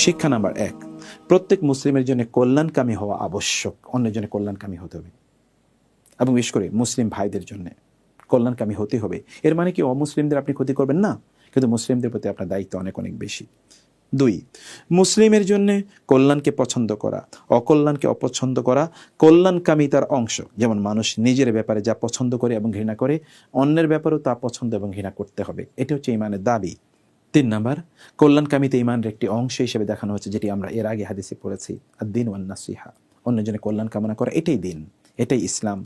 শিক্ষা নাম্বার 1, প্রত্যেক মুসলিমের জন্য কল্যাণকামী হওয়া আবশ্যক। অন্যের জন্য কল্যাণকামী হতে হবে, এবং বিশেষ করে মুসলিম ভাইদের জন্য কল্যাণকামী হতে হবে। এর মানে কি অমুসলিমদের আপনি ক্ষতি করবেন না, কিন্তু মুসলিমদের প্রতি আপনার দায়িত্ব অনেক অনেক বেশি। 2, মুসলিমের জন্য কল্যাণকে পছন্দ করা, অকল্যাণকে অপছন্দ করা কল্যাণকামিতার অংশ। যেমন মানুষ নিজের ব্যাপারে যা পছন্দ করে এবং ঘৃণা করে, অন্যের ব্যাপারেও তা পছন্দ এবং ঘৃণা করতে হবে। এটি হচ্ছে ঈমানের দাবি। 3 নাম্বার, কল্যাণকামিতা ঈমানের একটি অংশ হিসেবে দেখানো হচ্ছে, যেটি আমরা এর আগে হাদিসে পড়েছি, আদ-দীন ওয়ান নাসিহা, অন্যের জন্য কল্যাণ কামনা করা, এটাই দিন, এটাই ইসলাম।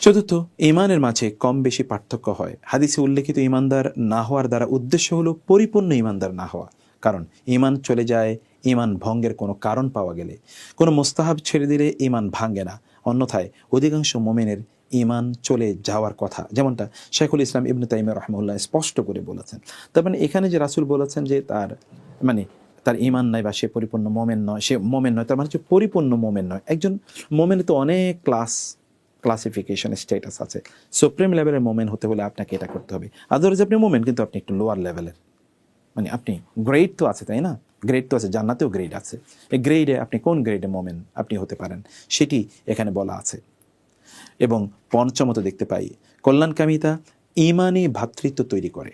চতুর্থ, ঈমানের মাঝে কম বেশি পার্থক্য হয়। হাদিসে উল্লেখিত ঈমানদার না হওয়ার দ্বারা উদ্দেশ্য হলো পরিপূর্ণ ঈমানদার না হওয়া। কারণ ঈমান চলে যায় ঈমান ভঙ্গের কোনো কারণ পাওয়া গেলে। কোনো মুস্তাহাব ছেড়ে দিলে ঈমান ভাঙে না, অন্যথায় অধিকাংশ মুমিনের ঈমান চলে যাওয়ার কথা, যেমনটা শাইখুল ইসলাম ইবনে তাইমিয়া রাহিমাহুল্লাহ স্পষ্ট করে বলেছেন। তার মানে এখানে যে রাসূল বলেছেন যে তার ঈমান নাই বা সে পরিপূর্ণ মোমেন নয়, সে মোমেন নয়, তার মানে হচ্ছে পরিপূর্ণ মোমেন নয়। একজন মোমেনে তো অনেক ক্লাসিফিকেশন স্ট্যাটাস আছে। সুপ্রিম লেভেলের মোমেন হতে হলে আপনাকে এটা করতে হবে। আদারওয়াইজ আপনি মোমেন, কিন্তু আপনি একটু লোয়ার লেভেলের, মানে আপনি গ্রেড তো আছে, তাই না? গ্রেড তো আছে, জান্নাতেও গ্রেড আছে। এই গ্রেডে আপনি কোন গ্রেডে মোমেন আপনি হতে পারেন সেটি এখানে বলা আছে। এবং পঞ্চমত দেখতে পাই, কল্যাণকামিতা ঈমানি ভ্রাতৃত্ব তৈরি করে।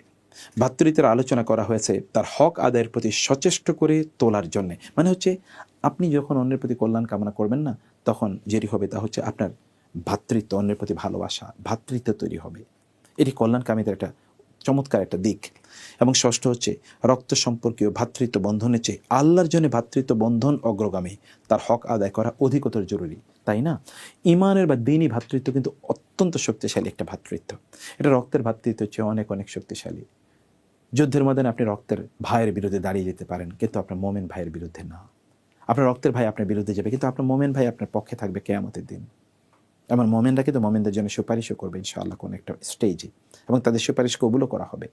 ভ্রাতৃত্বের আলোচনা করা হয়েছে তার হক আদায়ের প্রতি সচেষ্ট করে তোলার জন্যে। মানে হচ্ছে আপনি যখন অন্যের প্রতি কল্যাণ কামনা করবেন না, তখন যেটি হবে তা হচ্ছে আপনার ভ্রাতৃত্ব, অন্যের প্রতি ভালোবাসা, ভ্রাতৃত্ব তৈরি হবে। এটি কল্যাণকামিতার একটা চমৎকার একটা দিক। এবং ষষ্ঠ হচ্ছে, রক্ত সম্পর্কীয় ভ্রাতৃত্ব বন্ধনের চেয়ে আল্লাহর জন্য ভ্রাতৃত্ব বন্ধন অগ্রগামী। তার হক আদায় করা অধিকতর জরুরি, তাই না? ঈমানের বা দ্বীনি ভ্রাতৃত্ব কিন্তু অত্যন্ত শক্তিশালী একটা ভ্রাতৃত্ব। এটা রক্তের ভ্রাতৃত্বের চেয়ে অনেক অনেক শক্তিশালী। যুদ্ধের ময়দানে আপনি রক্তের ভাইয়ের বিরুদ্ধে দাঁড়িয়ে যেতে পারেন, কিন্তু আপনার মোমেন ভাইয়ের বিরুদ্ধে না। আপনার রক্তের ভাই আপনার বিরুদ্ধে যাবে, কিন্তু আপনার মোমেন ভাই আপনার পক্ষে থাকবে কিয়ামতের দিন। আমার মোমেনরা কিন্তু মোমেনদের জন্য সুপারিশও করবে ইনশাআল্লাহ কোনো একটা স্টেজে, এবং তাদের সুপারিশ কবুলও করা হবে।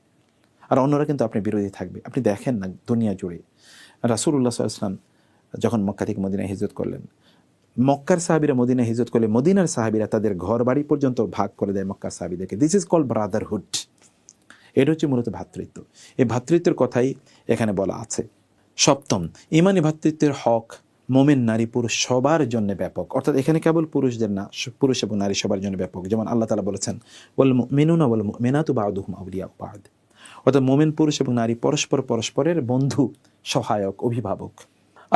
আর অন্যরা কিন্তু আপনার বিরোধী থাকবে। আপনি দেখেন না দুনিয়া জুড়ে রাসূলুল্লাহ সাল্লাল্লাহু আলাইহি ওয়াসাল্লাম যখন মক্কা থেকে মদিনায় হিজরত করলেন, মক্কার সাহাবীরা মদিনায় হিজরত করলে মদিনার সাহাবীরা তাদের ঘর বাড়ি পর্যন্ত ভাগ করে দেয় মক্কার সাহাবীদেরকে। This is called brotherhood. এটা হচ্ছে মূলত ভ্রাতৃত্ব। এই ভ্রাতৃত্বের কথাই এখানে বলা আছে। সপ্তম, ঈমানি ভ্রাতৃত্বের হক মোমেন নারী পুরুষ সবার জন্য ব্যাপক। অর্থাৎ এখানে কেবল পুরুষদের না, পুরুষ এবং নারী সবার জন্য ব্যাপক। যেমন আল্লাহ তাআলা বলেছেন, ওয়াল মুমিনুনা ওয়াল মুমিনাতু বা'দুহুম আউলিয়াউ বা'দ। অর্থাৎ মোমেন পুরুষ এবং নারী পরস্পরের বন্ধু, সহায়ক, অভিভাবক।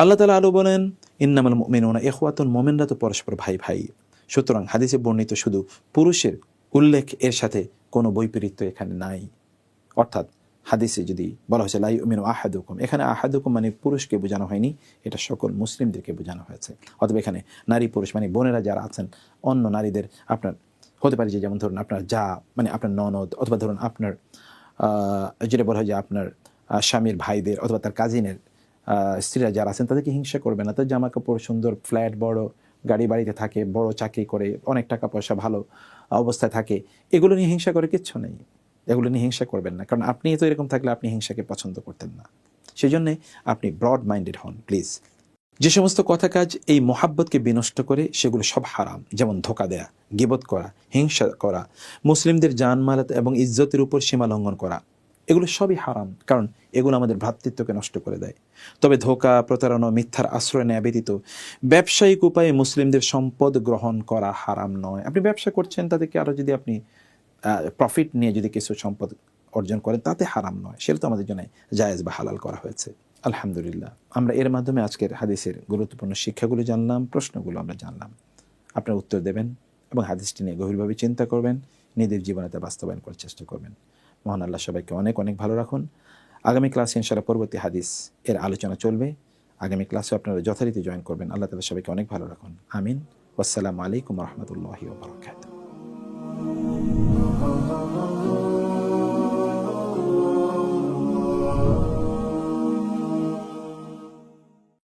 আল্লাহ তাআলা আরও বলেন, ইন্নামাল মুমিনুনা ইখওয়াতুন, মোমেনরা তো পরস্পর ভাই ভাই। সুতরাং হাদিসে বর্ণিত শুধু পুরুষের উল্লেখ, এর সাথে কোনো বৈপরীত্য এখানে নাই। অর্থাৎ হাদিসে যদি বলা হয়েছে লা ইউমিনু আহাদুকুম, এখানে আহাদুকুম মানে পুরুষকে বোঝানো হয়নি, এটা সকল মুসলিমদেরকে বোঝানো হয়েছে। অথবা এখানে নারী পুরুষ মানে বোনেরা যারা আছেন, অন্য নারীদের আপনার হতে পারে যে, যেমন ধরুন আপনার যা মানে আপনার ননদ, অথবা ধরুন আপনার যেটা বলা হয় যে আপনার স্বামীর ভাইদের অথবা তার কাজিনের স্ত্রীরা যারা আছেন, তাদেরকে হিংসা করবে না। তার জামা কাপড় সুন্দর, ফ্ল্যাট, বড় গাড়ি বাড়িতে থাকে, বড় চাকরি করে, অনেক টাকা পয়সা, ভালো অবস্থায় থাকে, এগুলো নিয়ে হিংসা করে কিচ্ছু নেই। এগুলো নিয়ে হিংসা করবেন না, কারণ আপনি তো এরকম থাকলে আপনি হিংসাকে পছন্দ করতেন না। সেই জন্যে আপনি ব্রড মাইন্ডেড হন প্লিজ। যে সমস্ত কথা কাজ এই মোহাব্বতকে বিনষ্ট করে সেগুলো সব হারাম। যেমন ধোঁকা দেয়া, গীবত করা, হিংসা করা, মুসলিমদের জানমাল এবং ইজ্জতের উপর সীমা লঙ্ঘন করা, এগুলো সবই হারাম, কারণ এগুলো আমাদের ভ্রাতৃত্বকে নষ্ট করে দেয়। তবে ধোঁকা, প্রতারণা, মিথ্যার আশ্রয় নেওয়া ব্যতীত ব্যবসায়িক উপায়ে মুসলিমদের সম্পদ গ্রহণ করা হারাম নয়। আপনি ব্যবসা করছেন, তাদেরকে আরও যদি আপনি প্রফিট নিয়ে যদি কিছু সম্পদ অর্জন করেন, তাতে হারাম নয়, সেটা তো আমাদের জন্য জায়েজ বা হালাল করা হয়েছে। আলহামদুলিল্লাহ, আমরা এর মাধ্যমে আজকের হাদিসের গুরুত্বপূর্ণ শিক্ষাগুলো জানলাম, প্রশ্নগুলো আমরা জানলাম। আপনারা উত্তর দেবেন এবং হাদিসটি নিয়ে গভীরভাবে চিন্তা করবেন, নিজের জীবনেতে বাস্তবায়ন করার চেষ্টা করবেন। মহান আল্লাহ সবাইকে অনেক অনেক ভালো রাখুন। আগামী ক্লাসে ইনশাআল্লাহ পরবর্তী হাদিস এর আলোচনা চলবে। আগামী ক্লাসে আপনারা যথারীতি জয়েন করবেন। আল্লাহ তাআলা সবাইকে অনেক ভালো রাখুন। আমিন। ওয়াসসালামু আলাইকুম ওয়া রাহমাতুল্লাহি ওয়া বারাকাতুহু।